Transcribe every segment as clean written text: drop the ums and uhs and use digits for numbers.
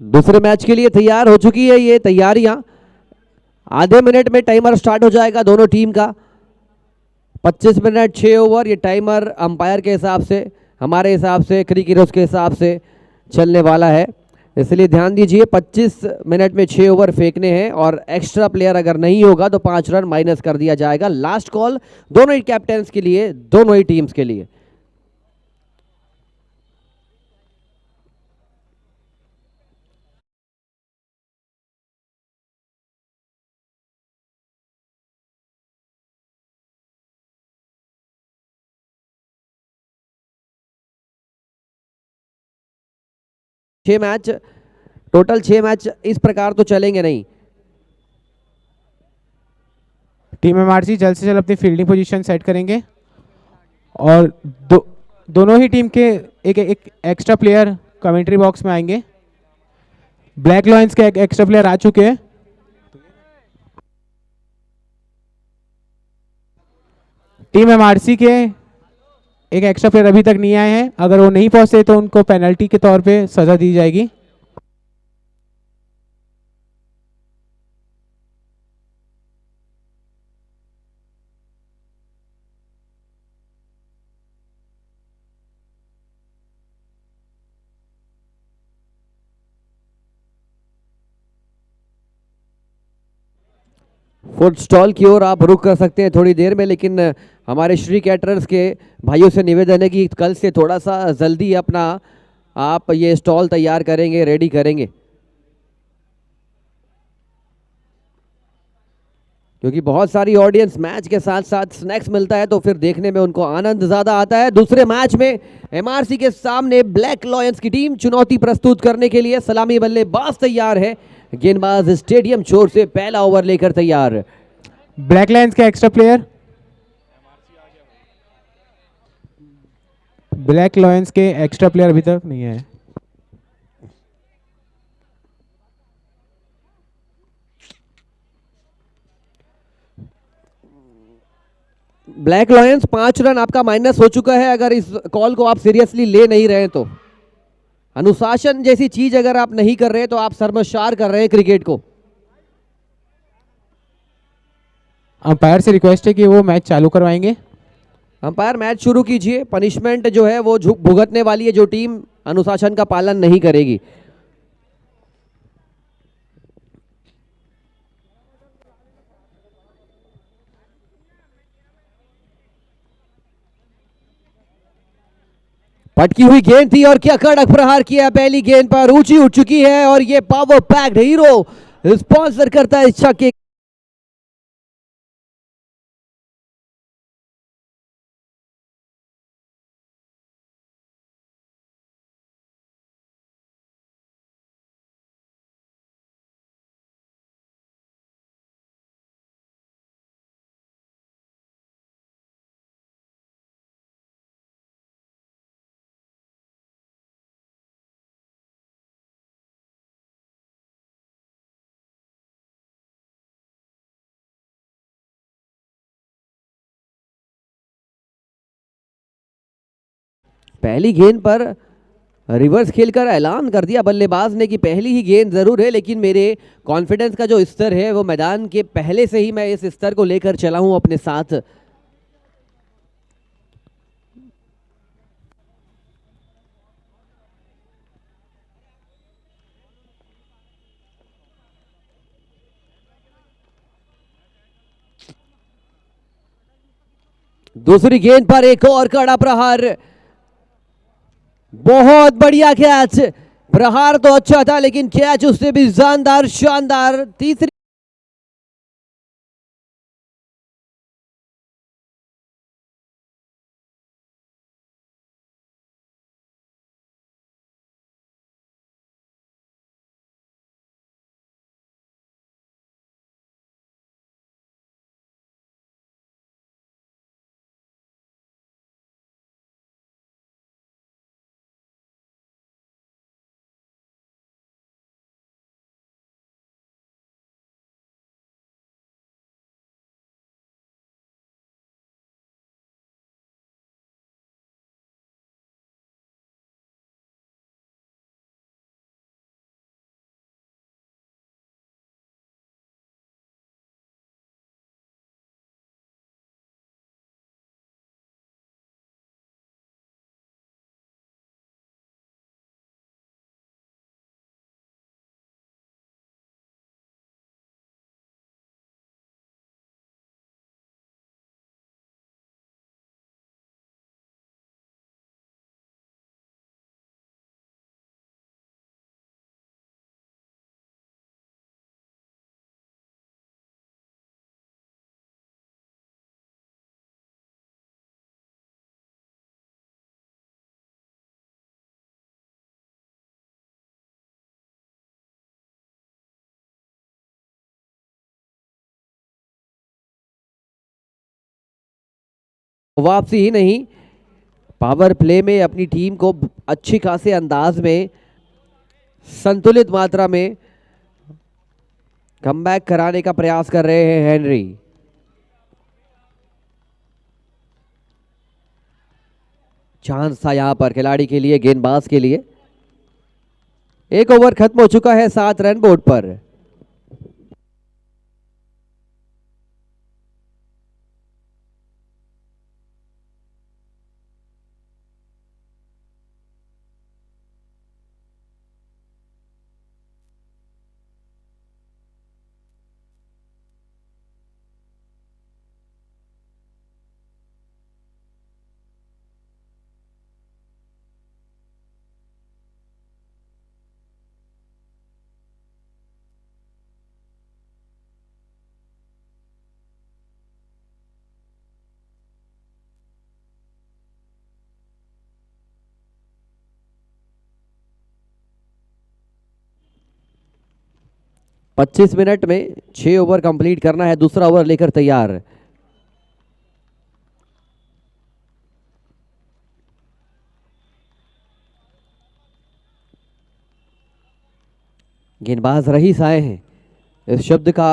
दूसरे मैच के लिए तैयार हो चुकी है ये तैयारियां। आधे मिनट में टाइमर स्टार्ट हो जाएगा दोनों टीम का। 25 मिनट 6 ओवर, ये टाइमर अंपायर के हिसाब से, हमारे हिसाब से, क्रिकेटर्स के हिसाब से चलने वाला है, इसलिए ध्यान दीजिए। 25 मिनट में 6 ओवर फेंकने हैं और एक्स्ट्रा प्लेयर अगर नहीं होगा तो 5 रन माइनस कर दिया जाएगा। लास्ट कॉल दोनों ही कैप्टन्स के लिए, दोनों ही टीम्स के लिए। छह मैच टोटल, 6 मैच इस प्रकार तो चलेंगे नहीं। टीम एमआरसी जल्द से जल्द अपनी फील्डिंग पोजीशन सेट करेंगे और दोनों ही टीम के एक एक्स्ट्रा प्लेयर कमेंट्री बॉक्स में आएंगे। ब्लैक लॉयंस के एक एक्स्ट्रा प्लेयर आ चुके हैं। टीम एमआरसी के एक एक्स्ट्रा प्लेयर अभी तक नहीं आए हैं, अगर वो नहीं पहुंचे तो उनको पेनल्टी के तौर पे सजा दी जाएगी। फुट स्टॉल की ओर आप रुक कर सकते हैं थोड़ी देर में, लेकिन हमारे श्री कैटरर्स के भाइयों से निवेदन है कि कल से थोड़ा सा जल्दी अपना आप ये स्टॉल तैयार करेंगे, रेडी करेंगे, क्योंकि बहुत सारी ऑडियंस मैच के साथ साथ स्नैक्स मिलता है तो फिर देखने में उनको आनंद ज्यादा आता है। दूसरे मैच में एमआरसी के सामने ब्लैक लॉयंस की टीम चुनौती प्रस्तुत करने के लिए सलामी बल्लेबाज तैयार है। गेंदबाज स्टेडियम छोर से पहला ओवर लेकर तैयार। ब्लैक लायंस के एक्स्ट्रा प्लेयर, ब्लैक लॉयंस के एक्स्ट्रा प्लेयर अभी तक नहीं है। ब्लैक लॉयंस 5 रन आपका माइनस हो चुका है अगर इस कॉल को आप सीरियसली ले नहीं रहे तो। अनुशासन जैसी चीज अगर आप नहीं कर रहे तो आप शर्मशार कर रहे हैं क्रिकेट को। अंपायर से रिक्वेस्ट है कि वो मैच चालू करवाएंगे। अंपायर मैच शुरू कीजिए। पनिशमेंट जो है वो भुगतने वाली है जो टीम अनुशासन का पालन नहीं करेगी। पटकी हुई गेंद थी और क्या कड़क प्रहार किया पहली गेंद पर, ऊंची उठ चुकी है और ये पावर पैक्ड हीरो स्पॉन्सर करता है इस छक्के पहली गेंद पर रिवर्स खेलकर ऐलान कर दिया बल्लेबाज ने कि पहली ही गेंद जरूर है, लेकिन मेरे कॉन्फिडेंस का जो स्तर है वो मैदान के पहले से ही मैं इस स्तर को लेकर चला हूं अपने साथ। दूसरी गेंद पर एक और कड़ा प्रहार, बहुत बढ़िया कैच। प्रहार तो अच्छा था लेकिन कैच उससे भी जानदार, शानदार। तीसरी वापसी ही नहीं, पावर प्ले में अपनी टीम को अच्छी खासे अंदाज में, संतुलित मात्रा में कमबैक कराने का प्रयास कर रहे हैं हेनरी। चांस था यहां पर खिलाड़ी के लिए, गेंदबाज के लिए। एक ओवर खत्म हो चुका है, 7 रन बोर्ड पर। पच्चीस मिनट में 6 ओवर कंप्लीट करना है, दूसरा ओवर लेकर तैयार। गेंदबाज रईस आए हैं। इस शब्द का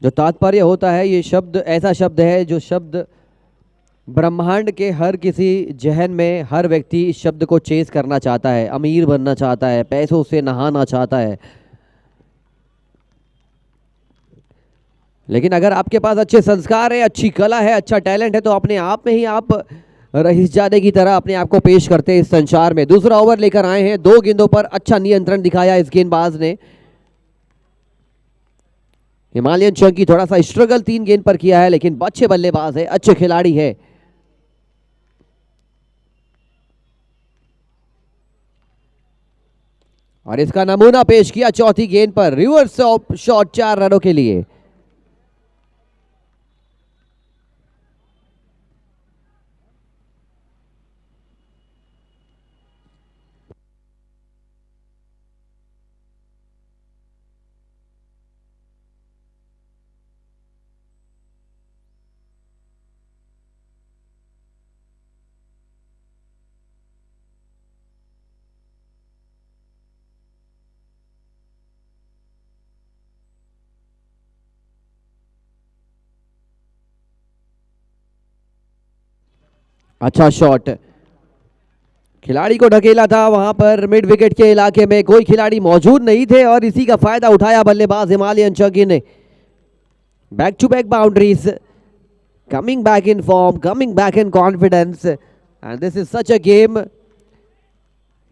जो तात्पर्य होता है, ये शब्द ऐसा शब्द है जो शब्द ब्रह्मांड के हर किसी जहन में हर व्यक्ति इस शब्द को चेस करना चाहता है, अमीर बनना चाहता है, पैसों से नहाना चाहता है। लेकिन अगर आपके पास अच्छे संस्कार है, अच्छी कला है, अच्छा टैलेंट है, तो अपने आप में ही आप रईसजादे की तरह अपने आप को पेश करते हैं इस संसार में। दूसरा ओवर लेकर आए हैं, 2 गेंदों पर अच्छा नियंत्रण दिखाया इस गेंदबाज ने। हिमालयन चंकी थोड़ा सा स्ट्रगल 3 गेंद पर किया है, लेकिन अच्छे बल्लेबाज है, अच्छे खिलाड़ी है। और इसका नमूना पेश किया चौथी गेंद पर, रिवर्स ऑफ शॉट 4 रनों के लिए। अच्छा शॉट, खिलाड़ी को ढकेला था वहां पर मिड विकेट के इलाके में, कोई खिलाड़ी मौजूद नहीं थे और इसी का फायदा उठाया बल्लेबाज हिमालयन चंकी ने। Back to back boundaries, coming back in form, coming back in confidence, and this is such a game.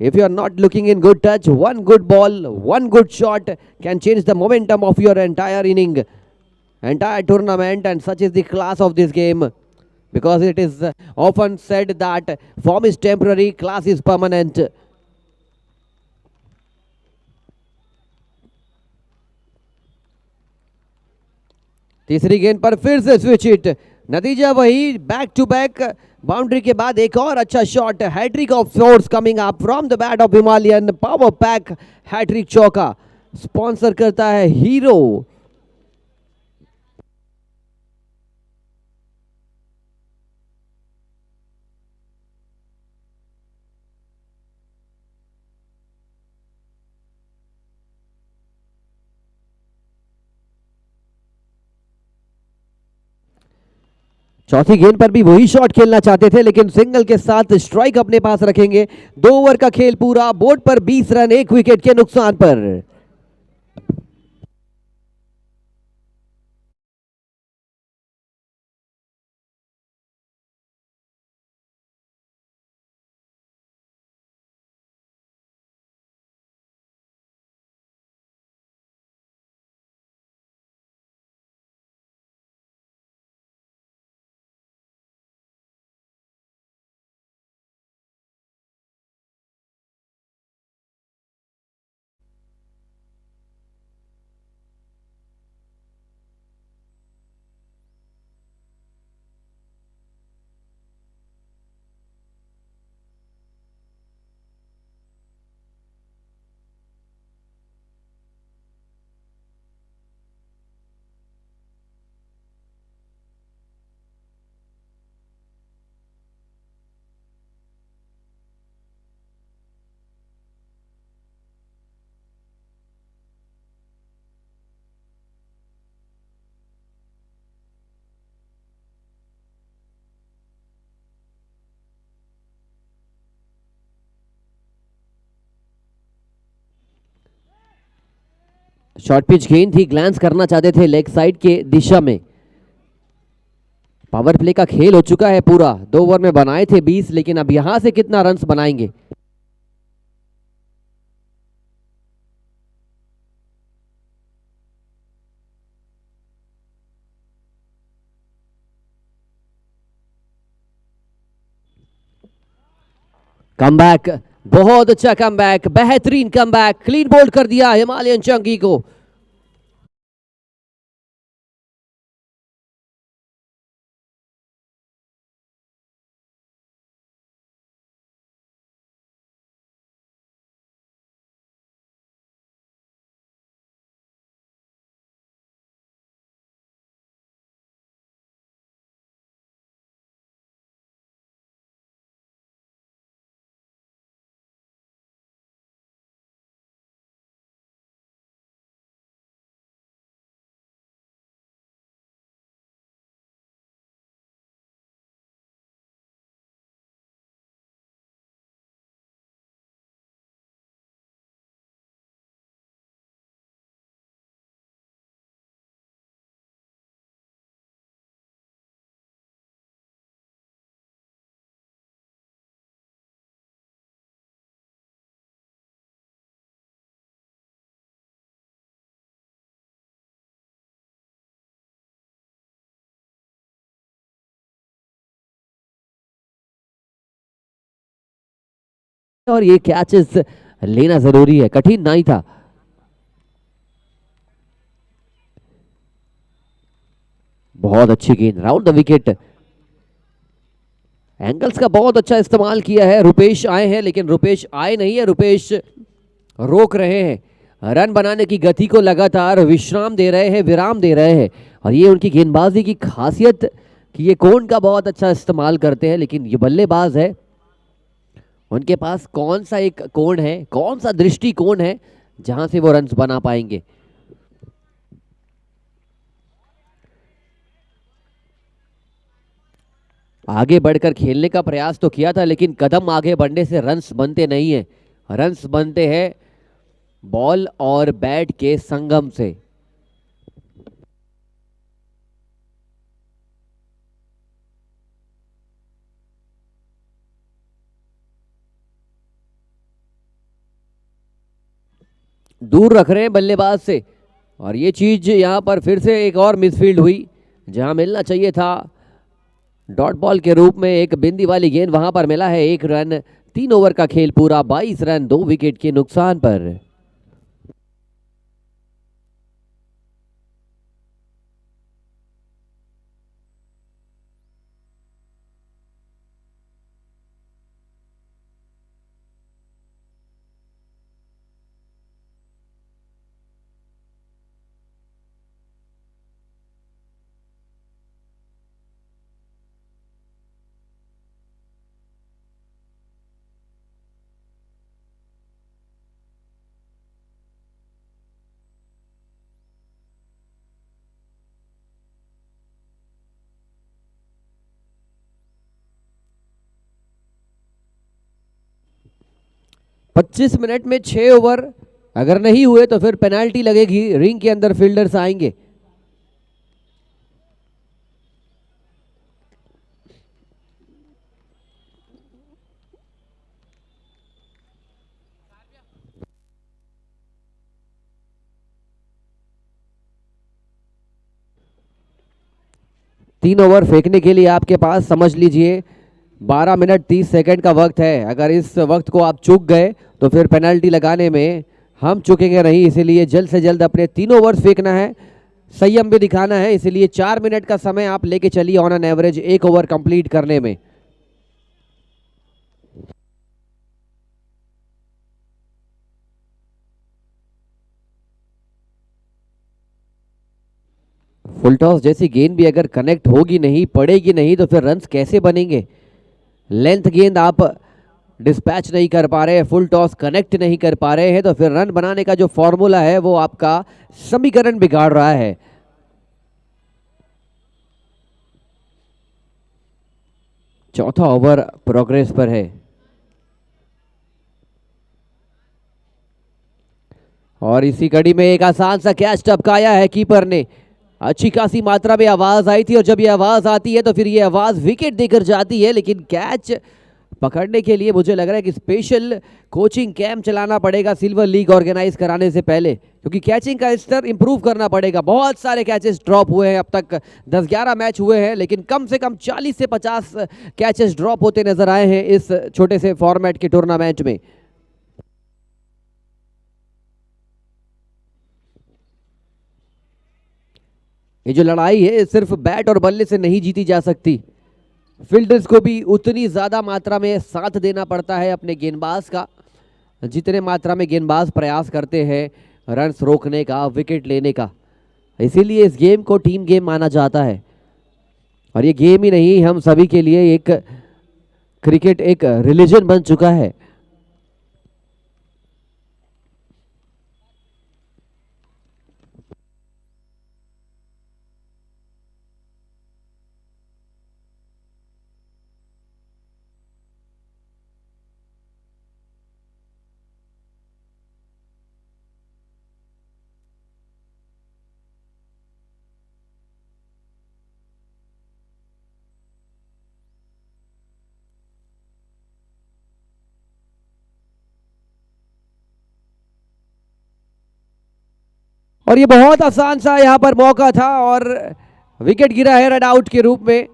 If you are not looking in good touch, one good ball, one good shot can change the momentum of your entire inning, entire tournament, and such is the class of this game. Because it is often said that form is temporary, class is permanent. तीसरी गेंद पर फिर से switch hit, नतीजा वही, back to back boundary के बाद एक और अच्छा shot, hattrick of fours coming up from the bat of Himalayan, power pack hattrick चौका, स्पॉन्सर करता है हीरो। चौथी गेंद पर भी वही शॉट खेलना चाहते थे, लेकिन सिंगल के साथ स्ट्राइक अपने पास रखेंगे। 2 ओवर का खेल पूरा, बोर्ड पर 20 रन, 1 विकेट के नुकसान पर। शॉर्ट पिच गेंद थी, ग्लैंस करना चाहते थे लेग साइड के दिशा में। पावर प्ले का खेल हो चुका है पूरा, 2 ओवर में बनाए थे 20, लेकिन अब यहां से कितना रन्स बनाएंगे। कमबैक, बहुत अच्छा कमबैक, बेहतरीन कमबैक, क्लीन बोल्ड कर दिया हिमालयन चंकी को। और ये कैचेस लेना जरूरी है, कठिन नहीं था। बहुत अच्छी गेंद राउंड द विकेट। एंगल्स का बहुत अच्छा इस्तेमाल किया है। रुपेश आए हैं, लेकिन रुपेश आए नहीं है, रुपेश रोक रहे हैं। रन बनाने की गति को लगातार विश्राम दे रहे हैं, विराम दे रहे हैं। और ये उनकी गेंदबाजी की खासियत कि ये कोण का बहुत अच्छा इस्तेमाल करते हैं, लेकिन ये बल्लेबाज है, उनके पास कौन सा एक कोण है, कौन सा दृष्टिकोण है जहां से वो रन्स बना पाएंगे। आगे बढ़कर खेलने का प्रयास तो किया था, लेकिन कदम आगे बढ़ने से रन्स बनते नहीं है। रन्स बनते हैं बॉल और बैट के संगम से। दूर रख रहे हैं बल्लेबाज से, और ये चीज यहां पर फिर से एक और मिसफील्ड हुई। जहां मिलना चाहिए था डॉट बॉल के रूप में एक बिंदी वाली गेंद, वहां पर मिला है 1 रन। 3 ओवर का खेल पूरा, 22 रन 2 विकेट के नुकसान पर। पच्चीस मिनट में 6 ओवर अगर नहीं हुए तो फिर पेनाल्टी लगेगी, रिंग के अंदर फील्डर्स आएंगे। तीन ओवर फेंकने के लिए आपके पास समझ लीजिए 12 मिनट 30 सेकंड का वक्त है। अगर इस वक्त को आप चूक गए तो फिर पेनल्टी लगाने में हम चूकेंगे नहीं, इसीलिए जल्द से जल्द अपने 3 ओवर फेंकना है, संयम भी दिखाना है। इसीलिए 4 मिनट का समय आप लेके चलिए on an average 1 over complete करने में। फुल टॉस जैसी गेंद भी अगर कनेक्ट होगी नहीं, पड़ेगी नहीं, तो फिर रन्स कैसे बनेंगे। लेंथ गेंद आप डिस्पैच नहीं कर पा रहे, फुल टॉस कनेक्ट नहीं कर पा रहे हैं, तो फिर रन बनाने का जो फॉर्मूला है वो आपका समीकरण बिगाड़ रहा है। चौथा ओवर प्रोग्रेस पर है। और इसी कड़ी में एक आसान सा कैच टपकाया है कीपर ने। अच्छी खासी मात्रा में आवाज आई थी और जब ये आवाज आती है तो फिर ये आवाज विकेट देकर जाती है, लेकिन कैच पकड़ने के लिए मुझे लग रहा है कि स्पेशल कोचिंग कैंप चलाना पड़ेगा सिल्वर लीग ऑर्गेनाइज कराने से पहले, क्योंकि कैचिंग का स्तर इंप्रूव करना पड़ेगा। बहुत सारे कैचेस ड्रॉप हुए हैं, अब तक 10-11 मैच हुए हैं, लेकिन कम से कम 40 से 50 कैचेस ड्रॉप होते नजर आए हैं इस छोटे से फॉर्मेट के टूर्नामेंट में। ये जो लड़ाई है सिर्फ बैट और बल्ले से नहीं जीती जा सकती, फील्डर्स को भी उतनी ज्यादा मात्रा में साथ देना पड़ता है अपने गेंदबाज का, जितने मात्रा में गेंदबाज प्रयास करते हैं रन्स रोकने का, विकेट लेने का। इसीलिए इस गेम को टीम गेम माना जाता है और ये गेम ही नहीं, हम सभी के लिए एक क्रिकेट एक रिलीजन बन चुका है। और ये बहुत आसान सा यहां पर मौका था और विकेट गिरा है रन आउट के रूप में।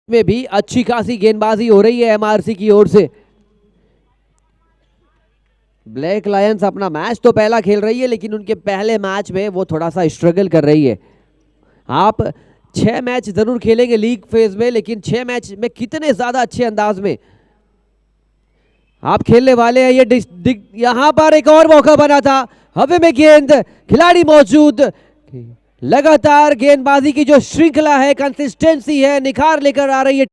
में भी अच्छी खासी गेंदबाजी हो रही है एमआरसी की ओर से। ब्लैक लायंस अपना मैच तो पहला खेल रही है, लेकिन उनके पहले मैच में वो थोड़ा सा स्ट्रगल कर रही है। आप 6 मैच जरूर खेलेंगे लीग फेज में, लेकिन 6 मैच में कितने ज्यादा अच्छे अंदाज में आप खेलने वाले हैं ये यहां पर एक और मौका बना था, हवा में गेंद, खिलाड़ी मौजूद, लगातार गेंदबाजी की जो श्रृंखला है, कंसिस्टेंसी है, निखार लेकर आ रही है।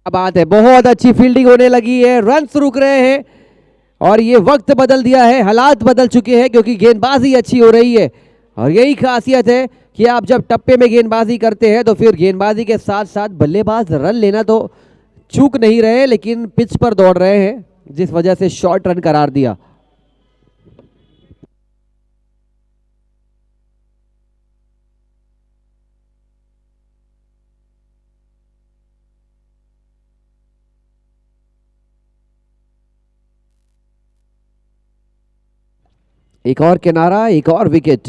बात है, बहुत अच्छी फील्डिंग होने लगी है, रन्स रुक रहे हैं और ये वक्त बदल दिया है, हालात बदल चुके हैं क्योंकि गेंदबाजी अच्छी हो रही है। और यही खासियत है कि आप जब टप्पे में गेंदबाजी करते हैं तो फिर गेंदबाजी के साथ साथ बल्लेबाज रन लेना तो चूक नहीं रहे, लेकिन पिच पर दौड़ रहे हैं, जिस वजह से शॉर्ट रन करार दिया। एक और किनारा, एक और विकेट।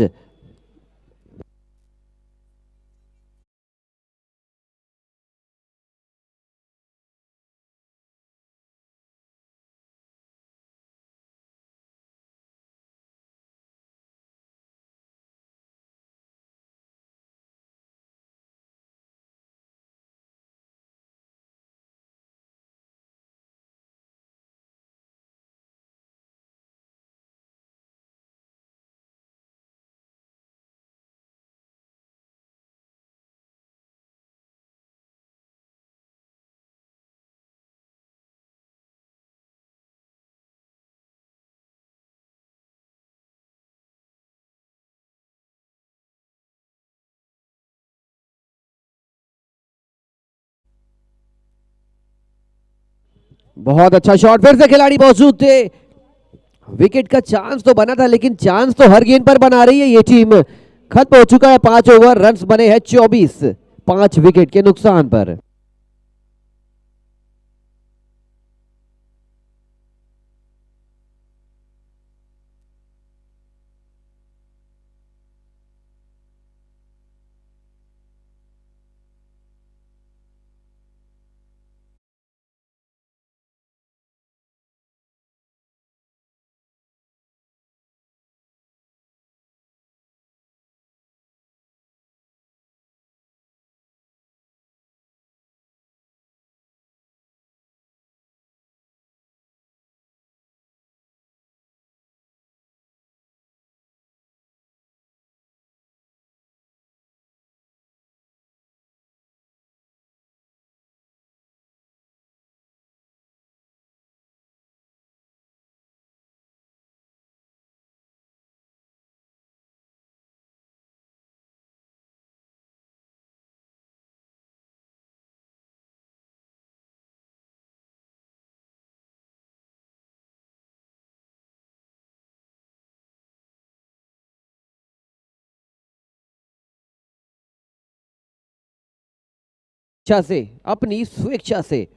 बहुत अच्छा शॉट, फिर से खिलाड़ी मौजूद थे। विकेट का चांस तो बना था, लेकिन चांस तो हर गेंद पर बना रही है ये टीम। खत्म हो चुका है 5 ओवर, रन्स बने हैं 24, 5 विकेट के नुकसान पर। इच्छा से, अपनी स्वेच्छा से।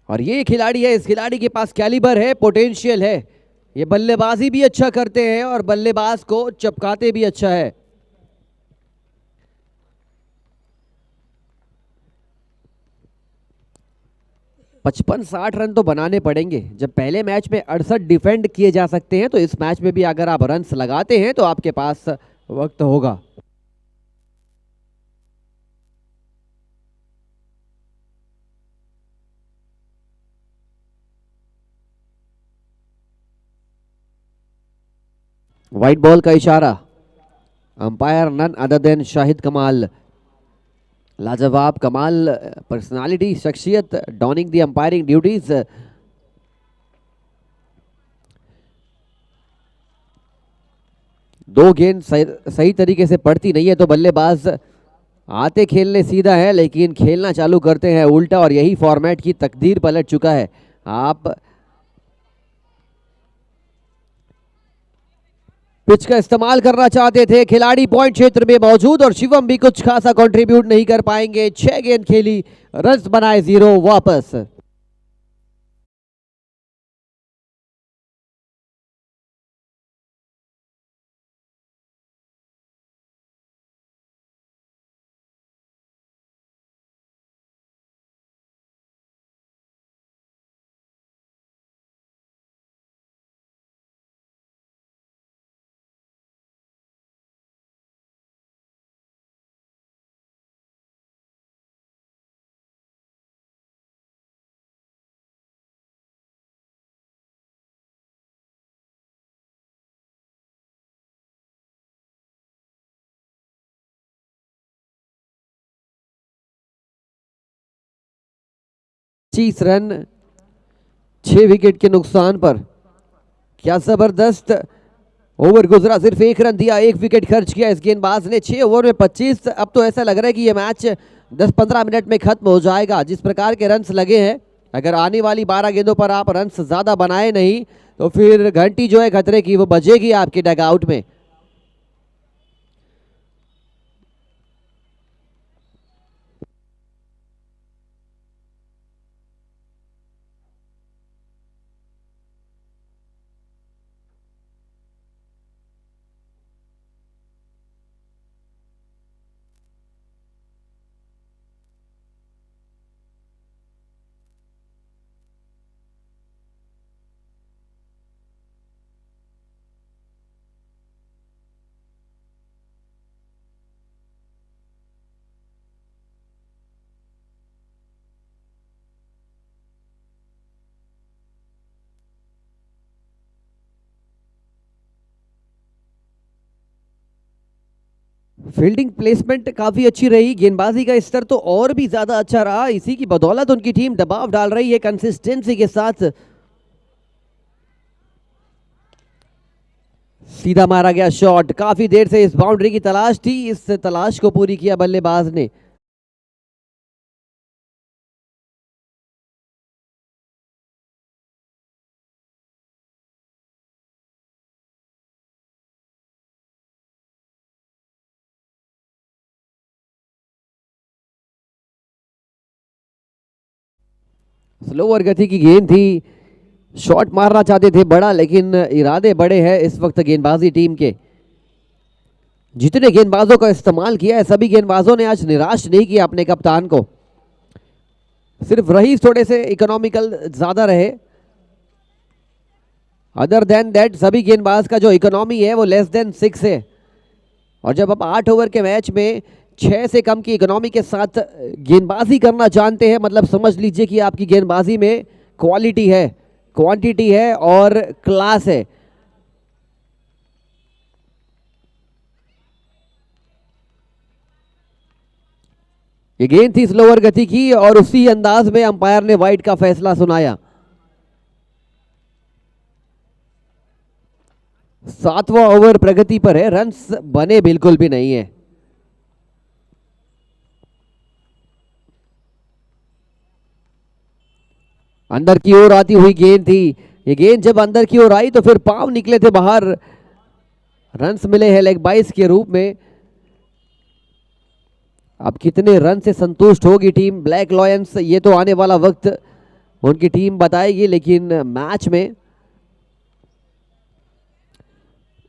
और ये खिलाड़ी है, इस खिलाड़ी के पास कैलिबर है, पोटेंशियल है। ये बल्लेबाजी भी अच्छा करते हैं और बल्लेबाज को चपकाते भी अच्छा है। पचपन 60 रन तो बनाने पड़ेंगे। जब पहले मैच में 68 डिफेंड किए जा सकते हैं, तो इस मैच में भी अगर आप रन्स लगाते हैं तो आपके पास वक्त होगा। व्हाइट बॉल का इशारा, umpire none other than Shahid Kamal. लाजवाब, कमाल पर्सनालिटी, शख्सियत, डॉनिंग दी अंपायरिंग ड्यूटीज। दो गेंद सही तरीके से पड़ती नहीं है तो बल्लेबाज आते खेलने सीधा है, लेकिन खेलना चालू करते हैं उल्टा, और यही फॉर्मेट की तकदीर पलट चुका है। आप पिच का इस्तेमाल करना चाहते थे, खिलाड़ी पॉइंट क्षेत्र में मौजूद, और शिवम भी कुछ खासा कंट्रीब्यूट नहीं कर पाएंगे। 6 गेंद खेली, रन्स बनाए 0, वापस। पच्चीस रन 6 विकेट के नुकसान पर। क्या जबरदस्त ओवर गुजरा, सिर्फ 1 रन दिया, 1 विकेट खर्च किया इस गेंदबाज ने। 6 ओवर में 25। अब तो ऐसा लग रहा है कि ये मैच 10-15 मिनट में खत्म हो जाएगा। जिस प्रकार के रन्स लगे हैं, अगर आने वाली 12 गेंदों पर आप रन्स ज्यादा बनाए नहीं तो फिर घंटी जो है खतरे की, वो बजेगी आपके डगआउट में। फील्डिंग प्लेसमेंट काफी अच्छी रही, गेंदबाजी का स्तर तो और भी ज्यादा अच्छा रहा। इसी की बदौलत उनकी टीम दबाव डाल रही है कंसिस्टेंसी के साथ। सीधा मारा गया शॉट, काफी देर से इस बाउंड्री की तलाश थी, इस तलाश को पूरी किया बल्लेबाज ने। स्लोअर गति की गेंद थी, शॉट मारना चाहते थे बड़ा, लेकिन इरादे बड़े हैं इस वक्त गेंदबाजी टीम के। जितने गेंदबाजों का इस्तेमाल किया है सभी गेंदबाजों ने आज निराश नहीं किया अपने कप्तान को, सिर्फ रहीस थोड़े से इकोनॉमिकल ज्यादा रहे। अदर देन दैट सभी गेंदबाज का जो इकोनॉमी है वो लेस देन 6 है। और जब आप 8 ओवर के मैच में 6 से कम की इकोनॉमी के साथ गेंदबाजी करना जानते हैं, मतलब समझ लीजिए कि आपकी गेंदबाजी में क्वालिटी है, क्वांटिटी है और क्लास है। ये गेंद थी स्लोअर गति की और उसी अंदाज में अंपायर ने वाइड का फैसला सुनाया। 7वां ओवर प्रगति पर है, रन्स बने बिल्कुल भी नहीं है। अंदर की ओर आती हुई गेंद थी, ये गेंद जब अंदर की ओर आई तो फिर पांव निकले थे बाहर, रन्स मिले हैं लेग बाइस के रूप में। अब कितने रन से संतुष्ट होगी टीम ब्लैक लॉयंस, ये तो आने वाला वक्त उनकी टीम बताएगी, लेकिन मैच में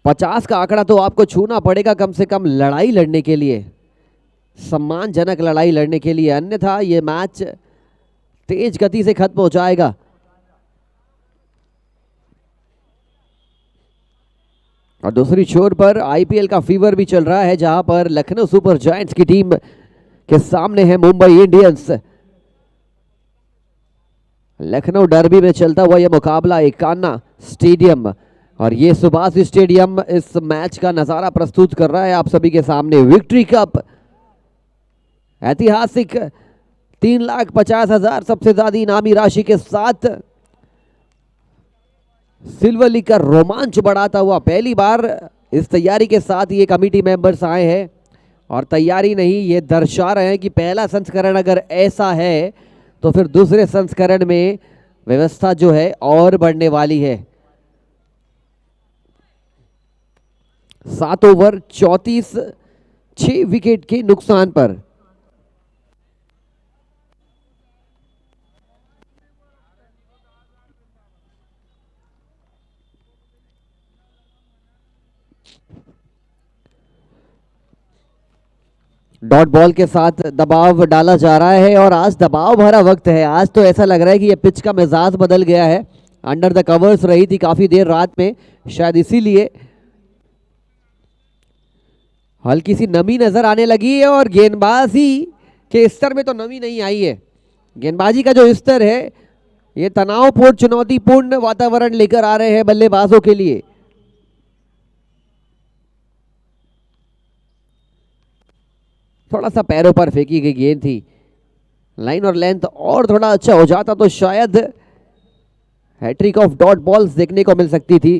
50 का आंकड़ा तो आपको छूना पड़ेगा कम से कम लड़ाई लड़ने के लिए, सम्मानजनक लड़ाई लड़ने के लिए, अन्यथा ये मैच तेज गति से खत्म हो जाएगा। और दूसरी छोर पर आईपीएल का फीवर भी चल रहा है, जहां पर लखनऊ सुपर जायंट्स की टीम के सामने है मुंबई इंडियंस। लखनऊ डर्बी में चलता हुआ यह मुकाबला इकाना स्टेडियम, और ये सुभाष स्टेडियम इस मैच का नजारा प्रस्तुत कर रहा है आप सभी के सामने। विक्ट्री कप ऐतिहासिक 3,50,000 सबसे ज्यादा इनामी राशि के साथ सिल्वर लीग का रोमांच बढ़ाता हुआ पहली बार इस तैयारी के साथ ये कमेटी मेंबर्स आए हैं, और तैयारी नहीं, ये दर्शा रहे हैं कि पहला संस्करण अगर ऐसा है तो फिर दूसरे संस्करण में व्यवस्था जो है और बढ़ने वाली है। 7 ओवर 34, 6 विकेट के नुकसान पर। डॉट बॉल के साथ दबाव डाला जा रहा है, और आज दबाव भरा वक्त है। आज तो ऐसा लग रहा है कि ये पिच का मिजाज बदल गया है। अंडर द कवर्स रही थी काफी देर रात में, शायद इसीलिए हल्की सी नमी नजर आने लगी है, और गेंदबाजी के स्तर में तो नमी नहीं आई है। गेंदबाजी का जो स्तर है ये तनावपूर्ण चुनौतीपूर्ण वातावरण लेकर आ रहे हैं बल्लेबाजों के लिए। थोड़ा सा पैरों पर फेंकी गई गेंद थी, लाइन और लेंथ और थोड़ा अच्छा हो जाता तो शायद हैट्रिक ऑफ डॉट बॉल्स देखने को मिल सकती थी।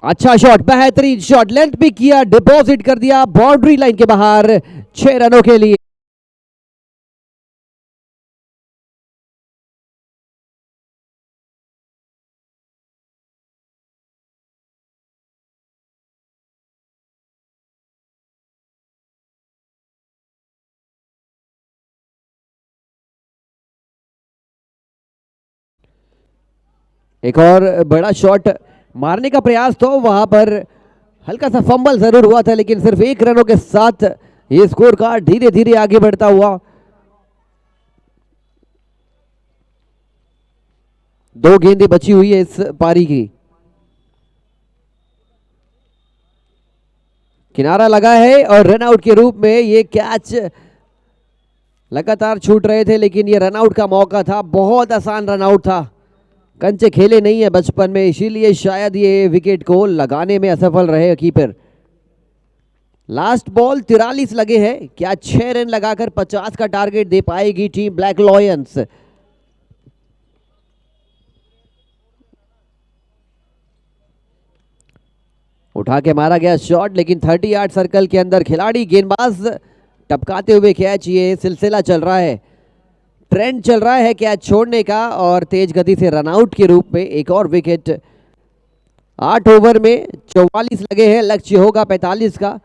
अच्छा शॉट, बेहतरीन शॉट, लेंथ भी किया, डिपॉजिट कर दिया बाउंड्री लाइन के बाहर 6 रनों के लिए। एक और बड़ा शॉट मारने का प्रयास तो वहां पर हल्का सा फंबल जरूर हुआ था, लेकिन सिर्फ 1 रनों के साथ ये स्कोर कार्ड धीरे धीरे आगे बढ़ता हुआ। 2 गेंदें बची हुई है इस पारी की। किनारा लगा है और रन आउट के रूप में ये कैच लगातार छूट रहे थे, लेकिन ये रन आउट का मौका था, बहुत आसान रन आउट था। कंचे खेले नहीं है बचपन में, इसीलिए शायद ये विकेट को लगाने में असफल रहे कीपर। लास्ट बॉल 43 लगे हैं, क्या 6 रन लगाकर 50 का टारगेट दे पाएगी टीम ब्लैक लॉयंस? उठा के मारा गया शॉट, लेकिन 30 यार्ड सर्कल के अंदर खिलाड़ी गेंदबाज टपकाते हुए कैच। ये सिलसिला चल रहा है, ट्रेंड चल रहा है कैच छोड़ने का और तेज गति से रनआउट के रूप में एक और विकेट। 8 ओवर में 44 लगे हैं, लक्ष्य होगा 45 का।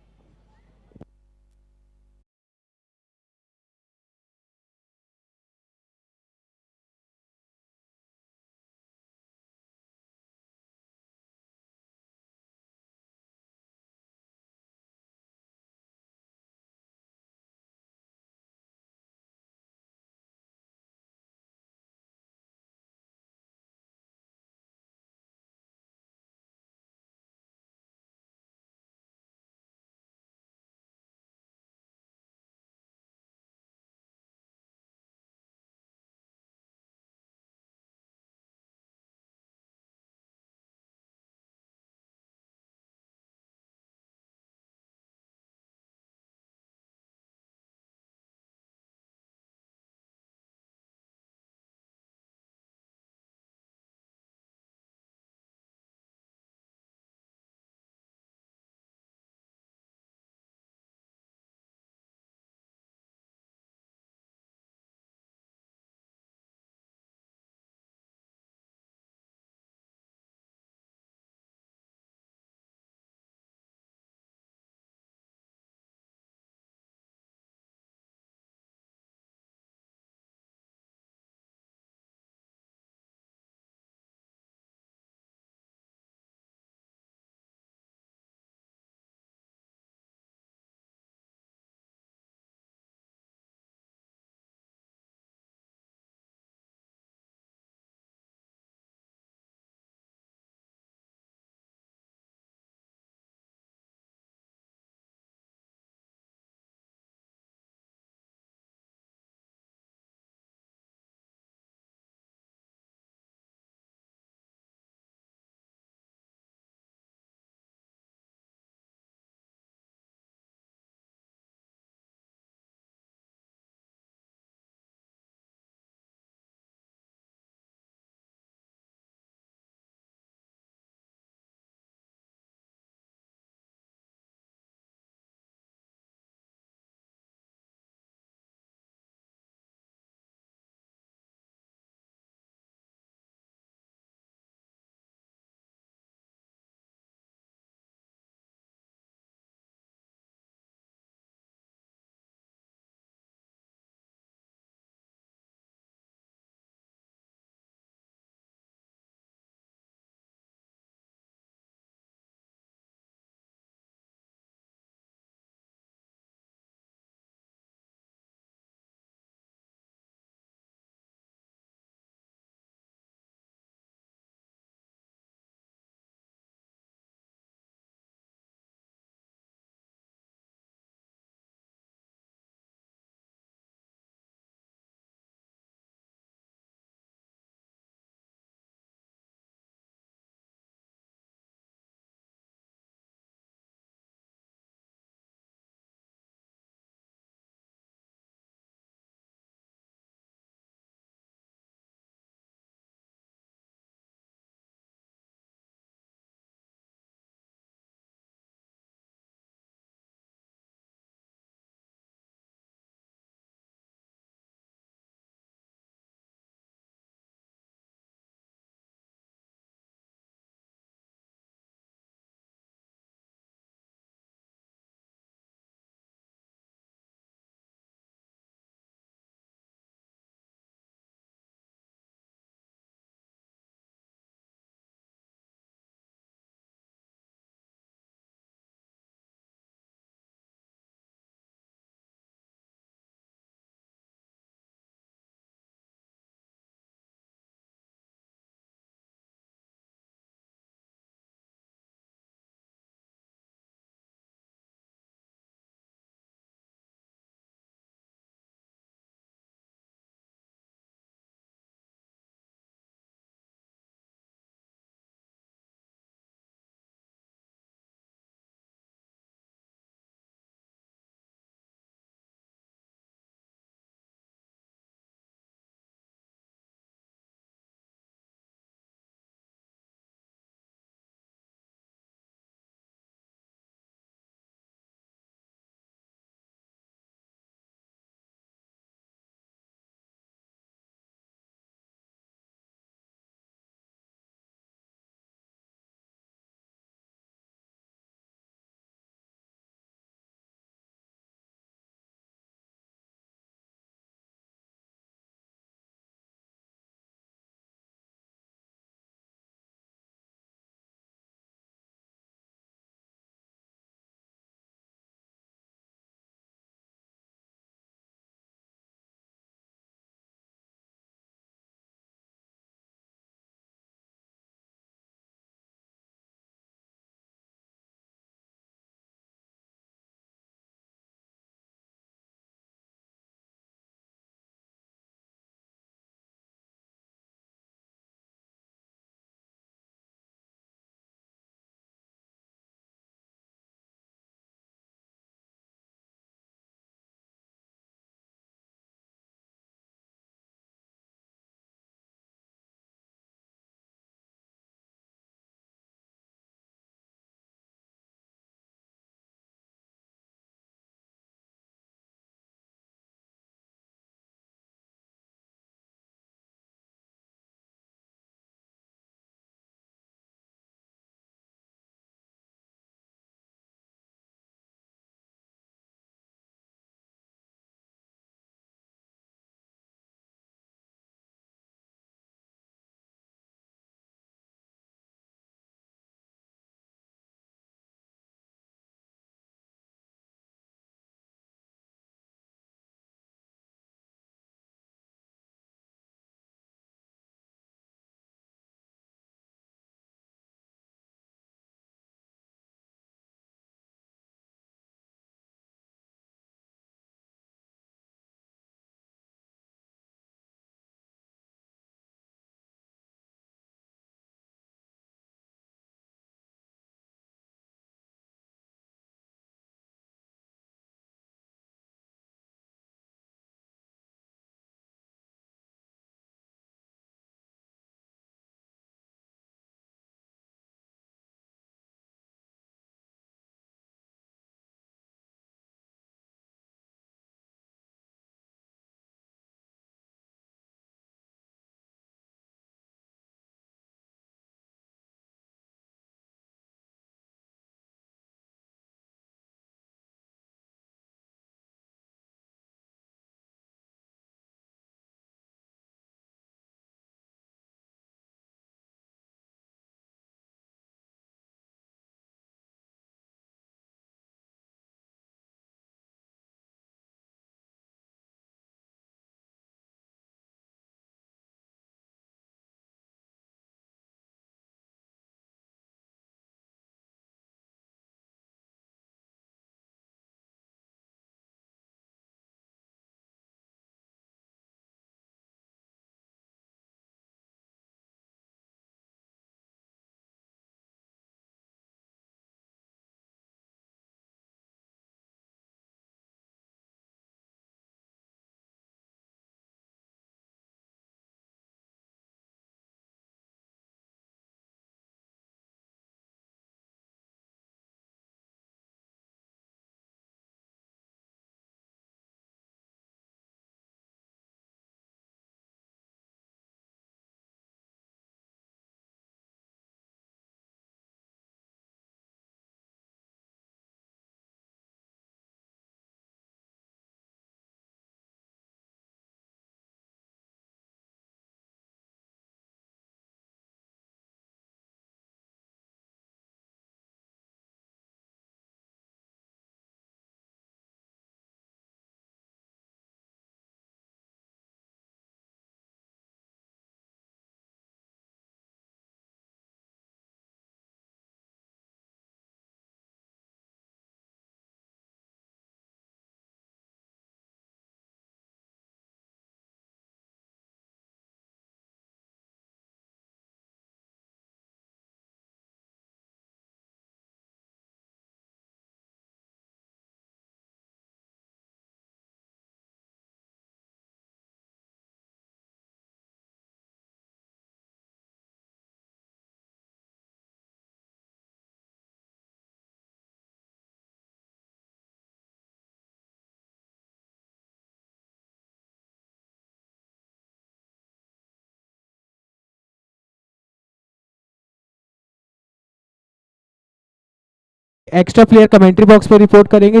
एक्स्ट्रा प्लेयर कमेंट्री बॉक्स में रिपोर्ट करेंगे।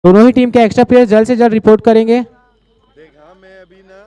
दोनों ही टीम के एक्स्ट्रा प्लेयर जल्द से जल्द रिपोर्ट करेंगे। देख हाँ मैं अभी ना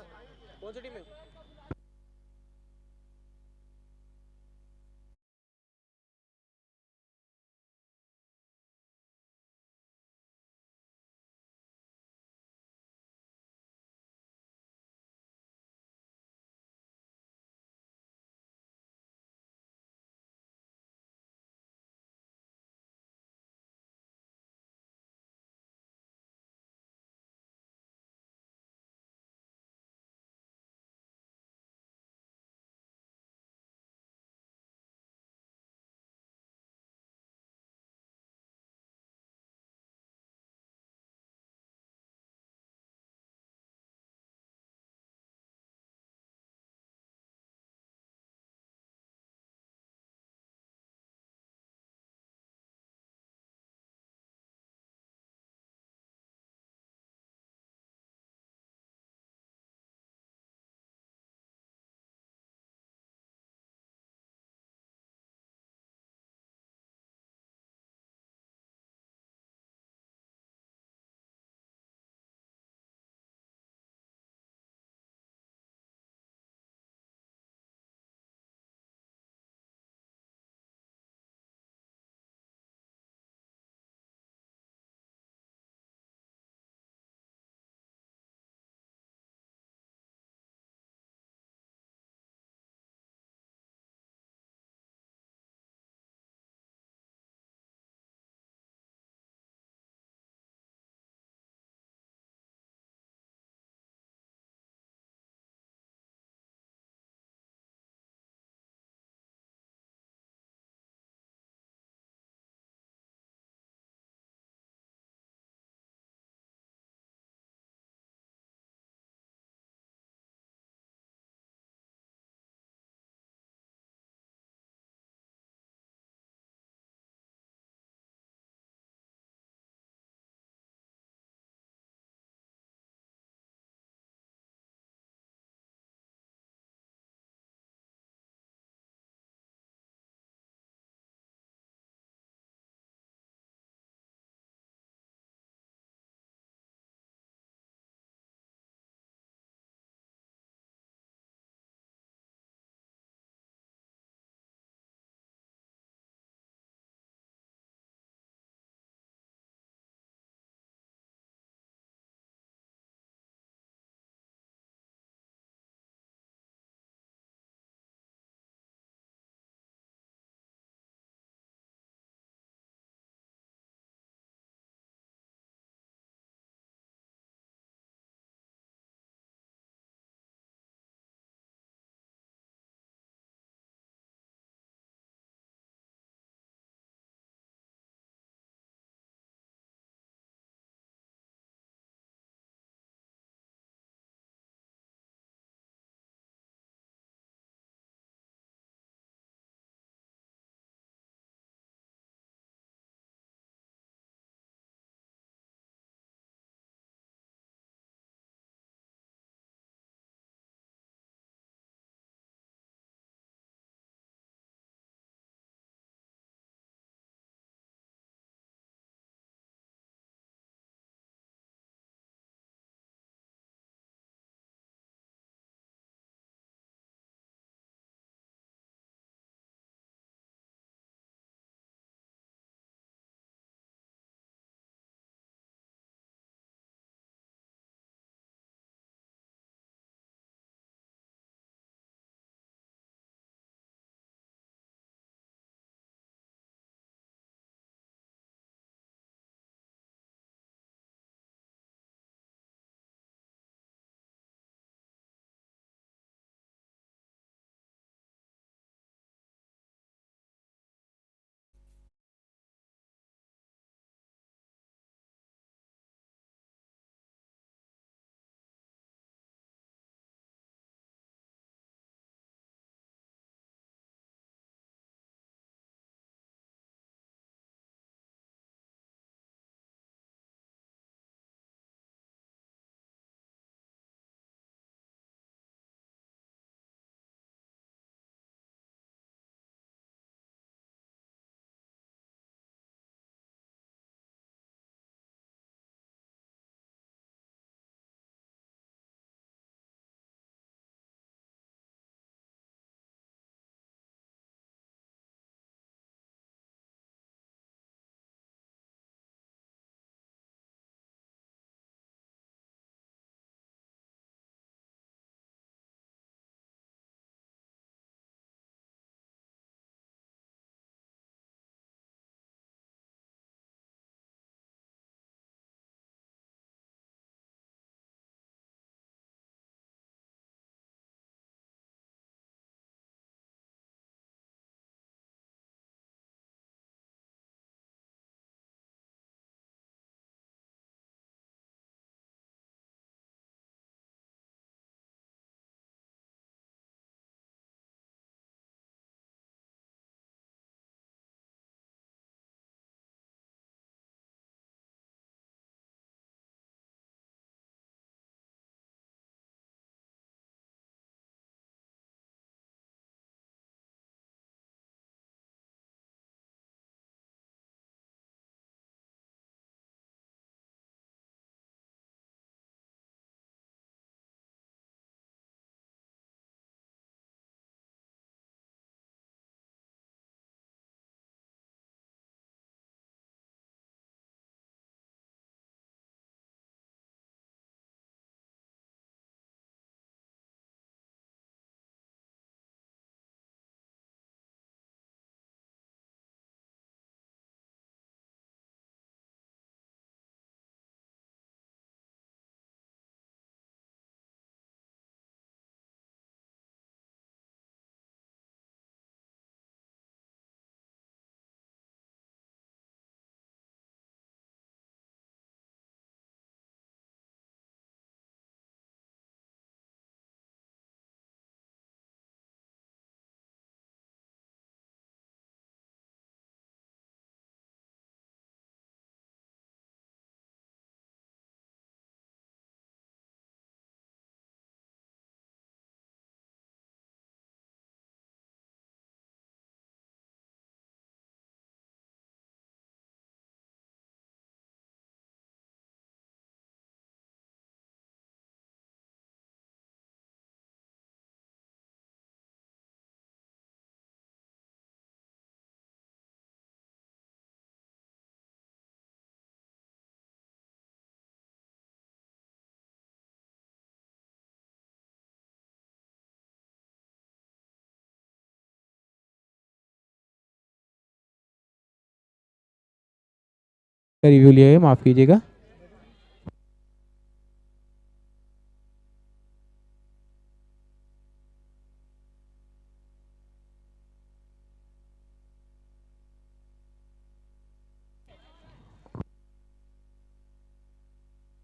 रिव्यू लिया है, माफ़ कीजिएगा।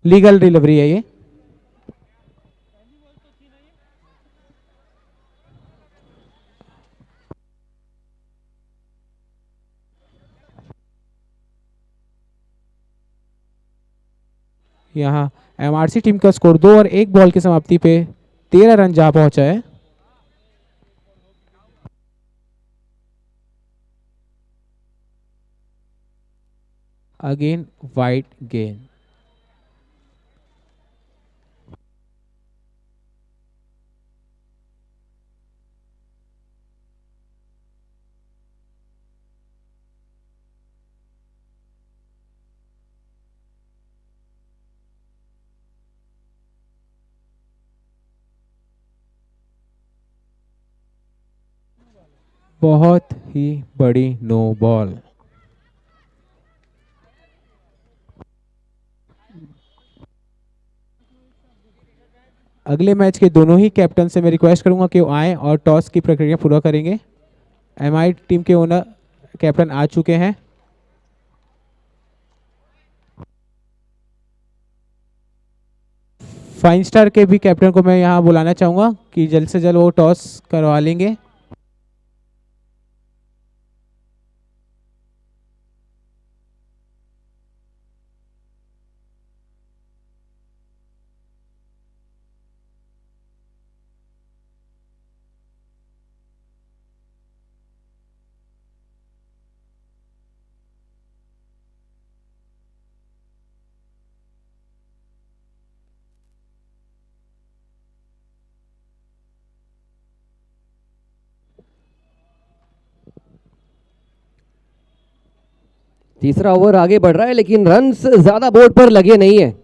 लीगल डिलीवरी है ये। यहाँ एमआरसी टीम का स्कोर 2 और 1 बॉल की समाप्ति पे 13 रन जा पहुंचा है। अगेन वाइड गेंद। बहुत ही बड़ी नो बॉल। अगले मैच के दोनों ही कैप्टन से मैं रिक्वेस्ट करूंगा कि वो आए और टॉस की प्रक्रिया पूरा करेंगे। एमआई टीम के ओनर कैप्टन आ चुके हैं। फाइन स्टार के भी कैप्टन को मैं यहाँ बुलाना चाहूंगा कि जल्द से जल्द वो टॉस करवा लेंगे। तीसरा ओवर आगे बढ़ रहा है लेकिन रन्स ज्यादा बोर्ड पर लगे नहीं है,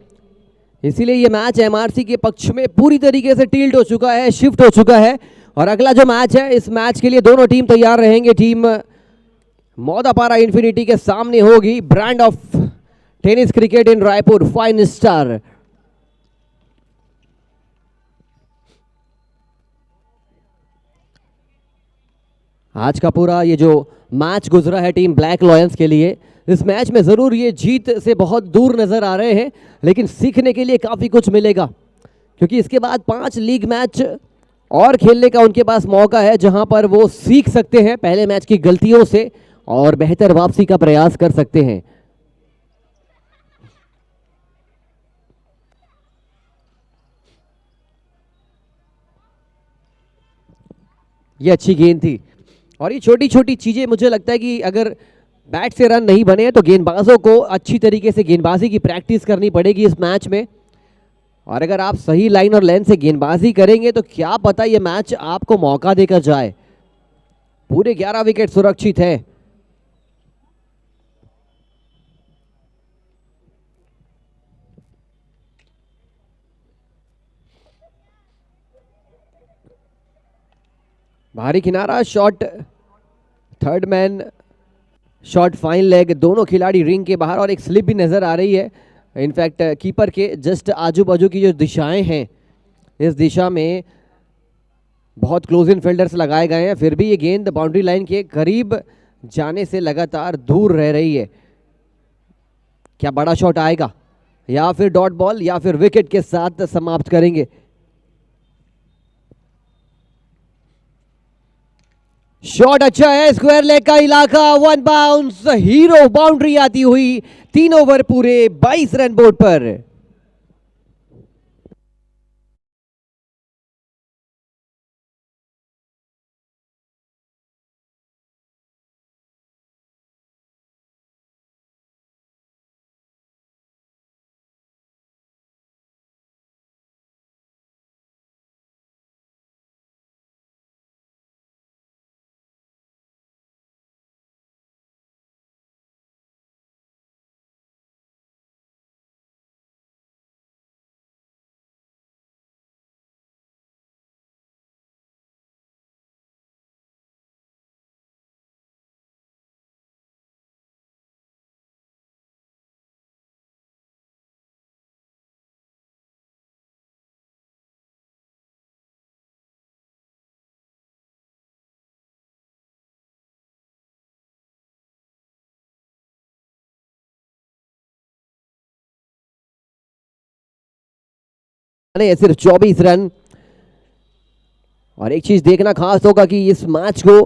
इसीलिए ये मैच एमआरसी के पक्ष में पूरी तरीके से टिल्ट हो चुका है, शिफ्ट हो चुका है। और अगला जो मैच है, इस मैच के लिए दोनों टीम तैयार रहेंगे। टीम मौदापारा इन्फिनिटी के सामने होगी brand of tennis cricket in Raipur fine star. आज का पूरा ये जो मैच गुजरा है टीम ब्लैक लॉयंस के लिए, इस मैच में जरूर ये जीत से बहुत दूर नजर आ रहे हैं, लेकिन सीखने के लिए काफी कुछ मिलेगा, क्योंकि इसके बाद 5 लीग मैच और खेलने का उनके पास मौका है, जहां पर वो सीख सकते हैं पहले मैच की गलतियों से और बेहतर वापसी का प्रयास कर सकते हैं। ये अच्छी गेंद थी, और ये छोटी छोटी चीजें मुझे लगता है कि अगर बैट से रन नहीं बने तो गेंदबाजों को अच्छी तरीके से गेंदबाजी की प्रैक्टिस करनी पड़ेगी इस मैच में। और अगर आप सही लाइन और लेंथ से गेंदबाजी करेंगे तो क्या पता ये मैच आपको मौका देकर जाए। पूरे 11 विकेट सुरक्षित है। भारी किनारा shot, third man shot, fine leg, दोनों खिलाड़ी रिंग के बाहर और एक स्लिप भी नजर आ रही है। इनफैक्ट कीपर के जस्ट आजू बाजू की जो दिशाएं हैं, इस दिशा में बहुत क्लोज इन फील्डर्स लगाए गए हैं, फिर भी ये गेंद बाउंड्री लाइन के करीब जाने से लगातार दूर रह रही है। क्या बड़ा शॉट आएगा या फिर डॉट बॉल या फिर विकेट के साथ समाप्त करेंगे? शॉट अच्छा है, स्क्वायर लेग का इलाका, 1 बाउंस, हीरो बाउंड्री आती हुई, 3 ओवर पूरे, 22 रन बोर्ड पर। है सिर्फ 24 रन। और एक चीज देखना खास होगा कि इस मैच को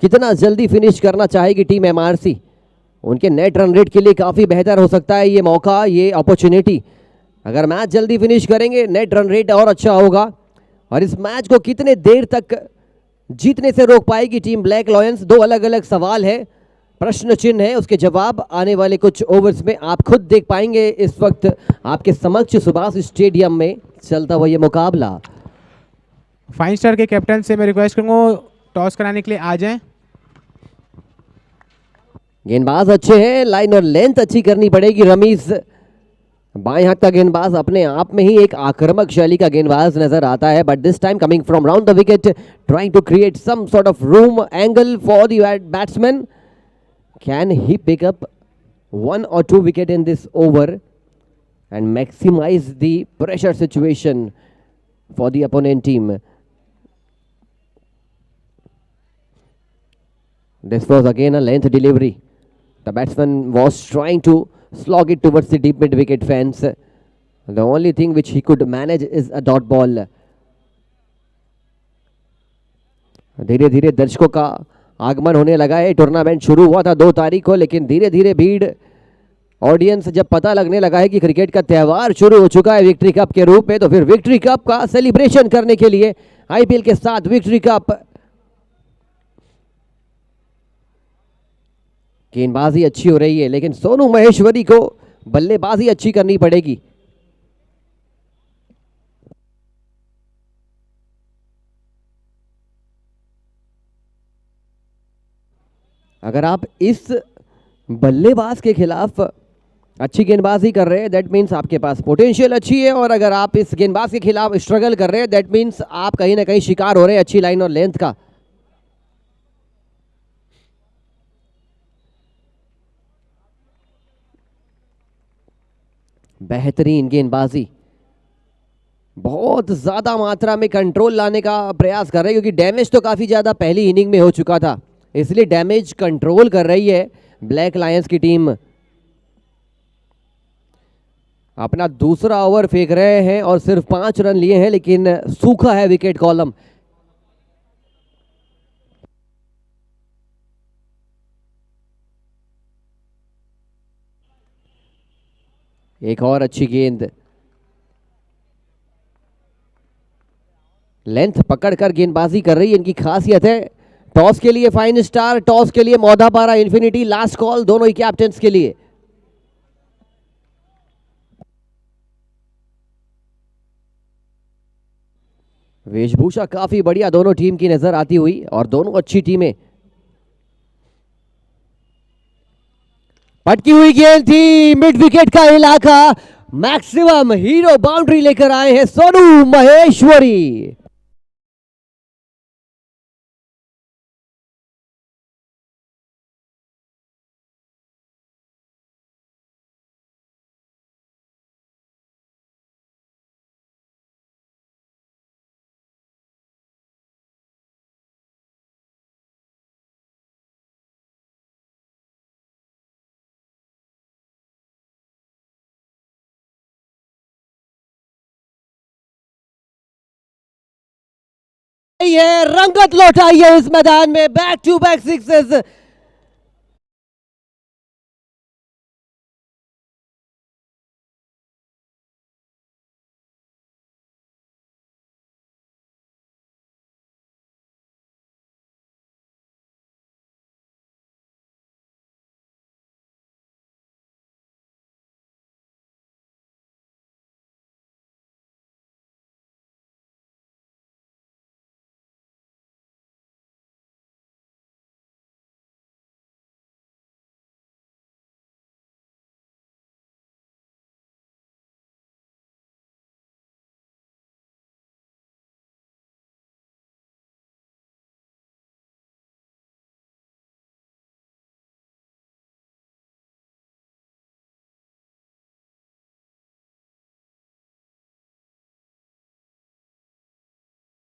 कितना जल्दी फिनिश करना चाहेगी टीम एमआरसी। उनके नेट रन रेट के लिए काफी बेहतर हो सकता है ये मौका, ये अपॉर्चुनिटी। अगर मैच जल्दी फिनिश करेंगे नेट रन रेट और अच्छा होगा। और इस मैच को कितने देर तक जीतने से रोक पाएगी टीम ब्लैक लॉयंस, दो अलग अलग सवाल है, प्रश्न चिन्ह है, उसके जवाब आने वाले कुछ ओवर्स में आप खुद देख पाएंगे। इस वक्त आपके समक्ष सुभाष स्टेडियम में चलता हुआ ये मुकाबला। फाइन स्टार के कैप्टन से मैं रिक्वेस्ट करूंगा टॉस कराने के लिए आ जाएं। गेंदबाज अच्छे हैं, लाइन और लेंथ अच्छी करनी पड़ेगी। रमीज बाएं हाथ का गेंदबाज अपने आप में ही एक आक्रामक शैली का गेंदबाज नजर आता है, but this time coming from round the wicket, trying to create some sort of room angle for the batsman. Can he pick up 1 or 2 wicket in this over and maximize the pressure situation for the opponent team? This was again a length delivery. The batsman was trying to slog it towards the deep mid wicket fence. The only thing which he could manage is a dot ball. धीरे धीरे दर्शकों का आगमन होने लगा है। Tournament शुरू हुआ था 2 तारीख को, लेकिन धीरे धीरे भीड़, ऑडियंस जब पता लगने लगा है कि क्रिकेट का त्यौहार शुरू हो चुका है विक्ट्री कप के रूप में, तो फिर विक्ट्री कप का सेलिब्रेशन करने के लिए आईपीएल के साथ विक्ट्री कप। गेंदबाजी अच्छी हो रही है, लेकिन सोनू महेश्वरी को बल्लेबाजी अच्छी करनी पड़ेगी। अगर आप इस बल्लेबाज के खिलाफ अच्छी गेंदबाजी कर रहे हैं, दैट मीन्स आपके पास पोटेंशियल अच्छी है। और अगर आप इस गेंदबाज के खिलाफ स्ट्रगल कर रहे हैं, दैट मीन्स आप कहीं ना कहीं शिकार हो रहे हैं अच्छी लाइन और लेंथ का। बेहतरीन गेंदबाजी, बहुत ज्यादा मात्रा में कंट्रोल लाने का प्रयास कर रहे हैं, क्योंकि डैमेज तो काफी ज्यादा पहली इनिंग में हो चुका था, इसलिए डैमेज कंट्रोल कर रही है ब्लैक लायंस की टीम। अपना दूसरा ओवर फेंक रहे हैं और सिर्फ 5 रन लिए हैं, लेकिन सूखा है विकेट कॉलम। एक और अच्छी गेंद, लेंथ पकड़कर गेंदबाजी कर रही है, इनकी खासियत है। टॉस के लिए फाइन स्टार, टॉस के लिए मोदापारा इन्फिनिटी, लास्ट कॉल दोनों ही कैप्टन्स के लिए। वेशभूषा काफी बढ़िया दोनों टीम की नजर आती हुई, और दोनों अच्छी टीमें। पटकी हुई गेंद थी, मिड विकेट का इलाका, मैक्सिमम हीरो बाउंड्री लेकर आए हैं सोनू महेश्वरी। ये रंगत लौटाई है इस मैदान में, बैक टू बैक सिक्सेस।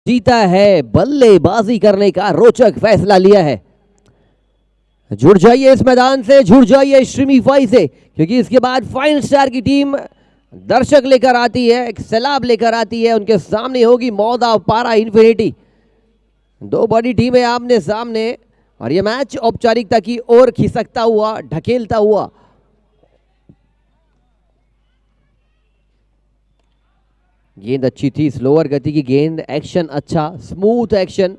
जीता है, बल्लेबाजी करने का रोचक फैसला लिया है। जुड़ जाइए इस मैदान से, जुड़ जाइए स्ट्रीमीफाई से, क्योंकि इसके बाद फाइन स्टार की टीम दर्शक लेकर आती है, एक सैलाब लेकर आती है। उनके सामने होगी मौत ऑफ पारा इन्फिनिटी। दो बड़ी टीमें आमने सामने और ये मैच औपचारिकता की ओर खिसकता हुआ, ढकेलता हुआ। गेंद अच्छी थी, स्लोअर गति की गेंद, एक्शन अच्छा, स्मूथ एक्शन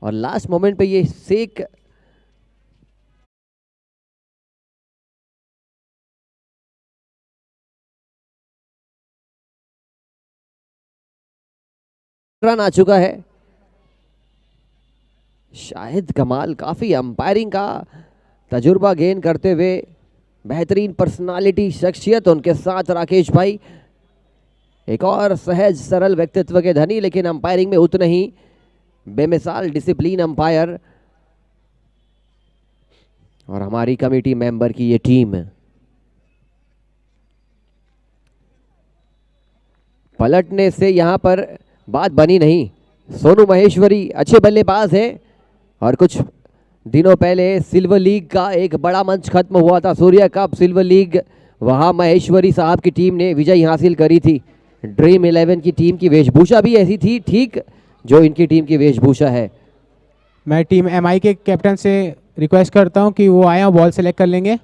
और लास्ट मोमेंट पे ये सेक रन आ चुका है। शाहिद कमाल काफी अंपायरिंग का तजुर्बा गेन करते हुए, बेहतरीन पर्सनालिटी, शख्सियत उनके साथ राकेश भाई, एक और सहज सरल व्यक्तित्व के धनी, लेकिन अंपायरिंग में उतने ही बेमिसाल डिसिप्लिन अंपायर। और हमारी कमेटी मेंबर की ये टीम पलटने से यहां पर बात बनी नहीं। सोनू महेश्वरी अच्छे बल्लेबाज हैं और कुछ दिनों पहले सिल्वर लीग का एक बड़ा मंच खत्म हुआ था, सूर्या कप सिल्वर लीग। वहां महेश्वरी साहब की टीम ने विजय हासिल करी थी। ड्रीम 11 की टीम की वेशभूषा भी ऐसी थी, ठीक जो इनकी टीम की वेशभूषा है। मैं टीम एमआई के कैप्टन से रिक्वेस्ट करता हूं कि वो आए और बॉल सेलेक्ट कर लेंगे।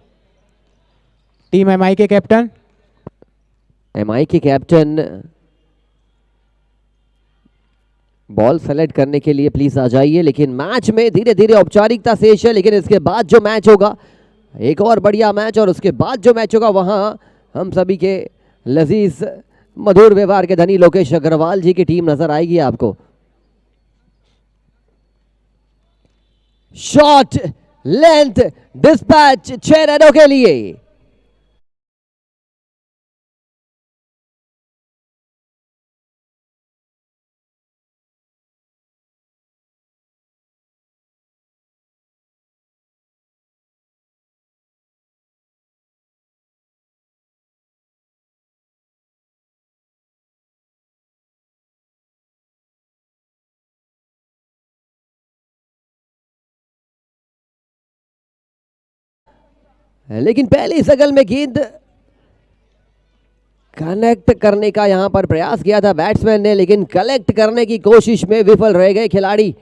टीम एमआई के कैप्टन, एमआई के कैप्टन बॉल सेलेक्ट करने के लिए प्लीज आ जाइए। लेकिन मैच में धीरे धीरे औपचारिकता शेष है, लेकिन इसके बाद जो मैच होगा एक और बढ़िया मैच, और उसके बाद जो मैच होगा वहां हम सभी के लजीज मधुर व्यवहार के धनी लोकेश अग्रवाल जी की टीम नजर आएगी आपको। शॉट लेंथ डिस्पैच 6 रनों के लिए। लेकिन पहली शगल में गेंद कनेक्ट करने का यहां पर प्रयास किया था बैट्समैन ने, लेकिन कलेक्ट करने की कोशिश में विफल रह गए खिलाड़ी।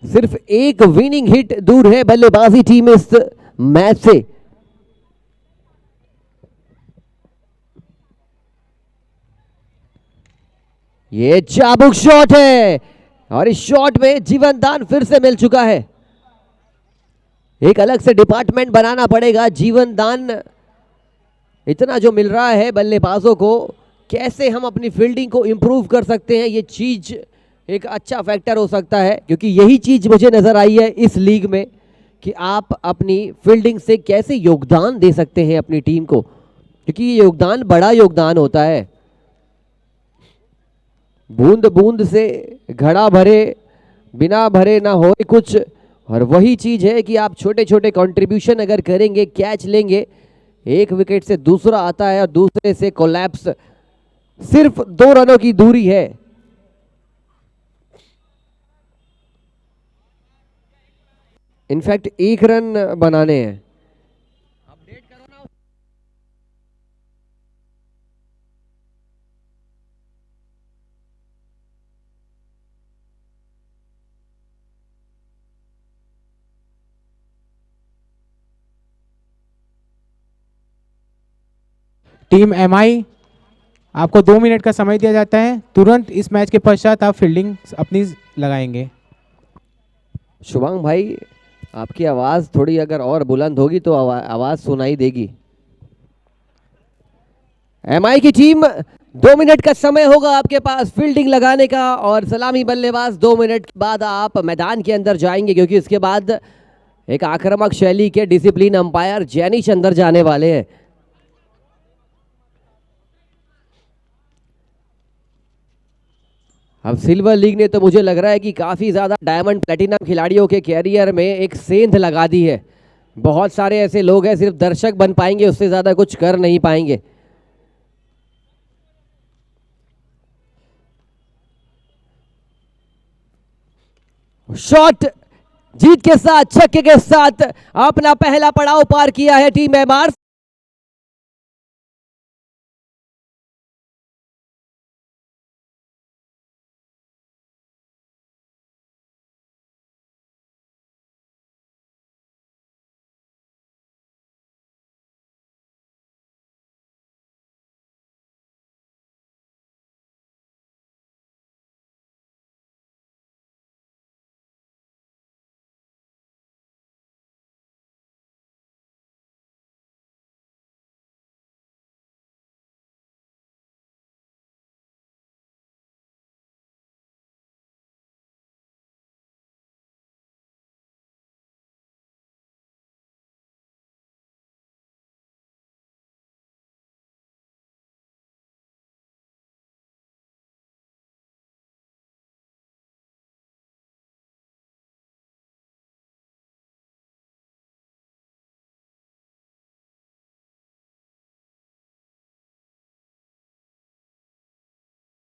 सिर्फ एक विनिंग हिट दूर है बल्लेबाजी टीम इस मैच से। ये चाबुक शॉट है और इस शॉट में जीवन दान फिर से मिल चुका है। एक अलग से डिपार्टमेंट बनाना पड़ेगा। जीवन दान इतना जो मिल रहा है बल्लेबाजों को, कैसे हम अपनी फील्डिंग को इंप्रूव कर सकते हैं, ये चीज एक अच्छा फैक्टर हो सकता है। क्योंकि यही चीज मुझे नजर आई है इस लीग में कि आप अपनी फील्डिंग से कैसे योगदान दे सकते हैं अपनी टीम को, क्योंकि ये योगदान बड़ा योगदान होता है। बूंद बूंद से घड़ा भरे, बिना भरे ना हो कुछ। और वही चीज है कि आप छोटे छोटे कंट्रीब्यूशन अगर करेंगे, कैच लेंगे, एक विकेट से दूसरा आता है और दूसरे से कोलैप्स, सिर्फ 2 रनों की दूरी है। इनफैक्ट 1 रन बनाने हैं। टीम एमआई, आपको 2 मिनट का समय दिया जाता है। तुरंत इस मैच के पश्चात आप फील्डिंग अपनी लगाएंगे। शुभांग भाई, आपकी आवाज थोड़ी अगर और बुलंद होगी तो आवाज सुनाई देगी। एमआई की टीम, 2 मिनट का समय होगा आपके पास फील्डिंग लगाने का, और सलामी बल्लेबाज 2 मिनट के बाद आप मैदान के अंदर जाएंगे, क्योंकि इसके बाद एक आक्रामक शैली के डिसिप्लिन अंपायर जैनिश अंदर जाने वाले हैं। अब सिल्वर लीग ने तो मुझे लग रहा है कि काफ़ी ज़्यादा डायमंड प्लेटिनम खिलाड़ियों के कैरियर में एक सेंध लगा दी है। बहुत सारे ऐसे लोग हैं सिर्फ दर्शक बन पाएंगे, उससे ज़्यादा कुछ कर नहीं पाएंगे। शॉट जीत के साथ, छक्के के साथ अपना पहला पड़ाव पार किया है टीम एमआर।